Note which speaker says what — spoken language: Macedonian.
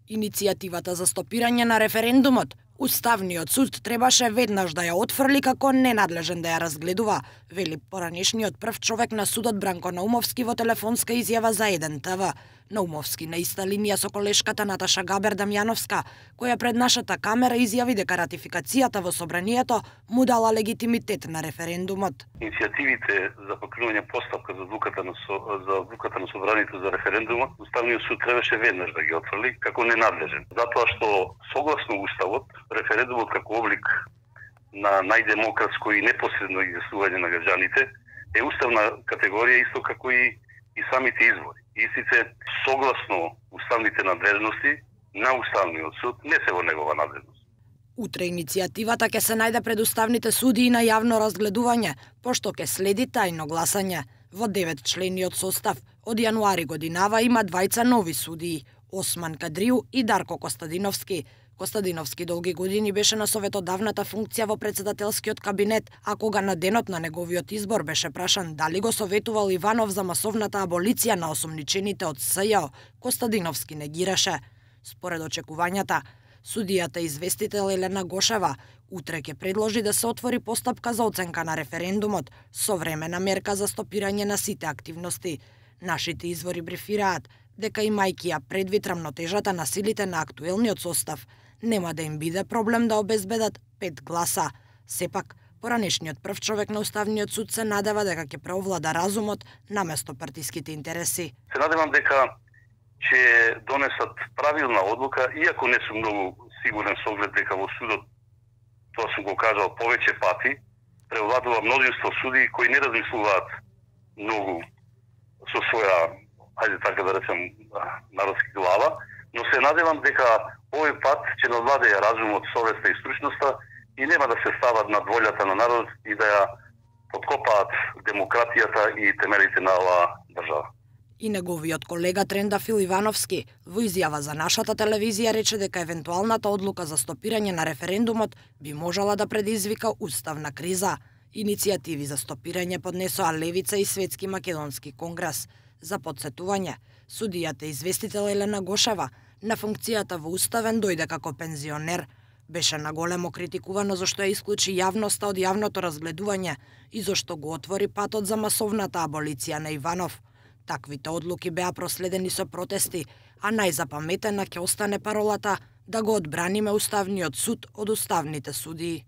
Speaker 1: Иницијативата за стопирање на референдумот, Уставниот суд требаше веднаш да ја отфрли како ненадлежен да ја разгледува, вели поранешниот прв човек на судот Бранко Наумовски во телефонска изјава за 1 ТВ. Наумовски на иста линија со колешката Наташа Габер Дамјановска, која пред нашата камера изјави дека ратификацијата во собранието му дала легитимитет на референдумот.
Speaker 2: Иницијативите за покривање постапка за одлуката на собранието за референдумот, Уставниот суд требаше веднаш да ги отфрли како ненадлежен, затоа што согласно Уставот референдумот како облик на најдемократско и непосредно изјаснување на граѓаните е уставна категорија исто како и самите избори. Истите согласно уставните надлежности на Уставниот суд не се во негова надлежност.
Speaker 1: Утре иницијативата ќе се најде пред уставните судии на јавно разгледување, пошто ќе следи тајно гласање. Во 9-члениот состав од јануари годинава има двајца нови судии, Осман Кадрију и Дарко Костадиновски. Костадиновски долги години беше на советодавната функција во председателскиот кабинет, а кога на денот на неговиот избор беше прашан дали го советувал Иванов за масовната аболиција на осомничените од СЈО, Костадиновски негираше. Според очекувањата, судијата известител Елена Гошева утре ќе предложи да се отвори постапка за оценка на референдумот со времена мерка за стопирање на сите активности. Нашите извори брифираат дека имајќи ја предвид рамнотежата на силите на актуелниот состав, нема да им биде проблем да обезбедат 5 гласа. Сепак, поранешниот прв човек на Уставниот суд се надева дека ќе преовлада разумот наместо партиските интереси.
Speaker 2: Се надевам дека ќе донесат правилна одлука, иако не сум многу сигурен со оглед дека во судот, тоа сум го кажал повеќе пати, преовладува множество судии кои не размислуваат многу со своја, ајде така да речем, народски глава, но се надевам дека овој пат ќе надвладее разумот, совеста и стручноста и нема да се стават над волјата на народот и да ја подкопаат демократијата и темелите на оваа држава.
Speaker 1: И неговиот колега Трендафил Ивановски во изјава за нашата телевизија рече дека евентуалната одлука за стопирање на референдумот би можела да предизвика уставна криза. Иницијативи за стопирање поднесоа Левица и Светски македонски конгрес. За подсетување, судијата известител Елена Гошева на функцијата во Уставен дојде како пензионер. Беше наголемо критикувано зашто ја исклучи јавноста од јавното разгледување и зашто го отвори патот за масовната аболиција на Иванов. Таквите одлуки беа проследени со протести, а најзапаметена ќе остане паролата да го одбраниме Уставниот суд од уставните судии.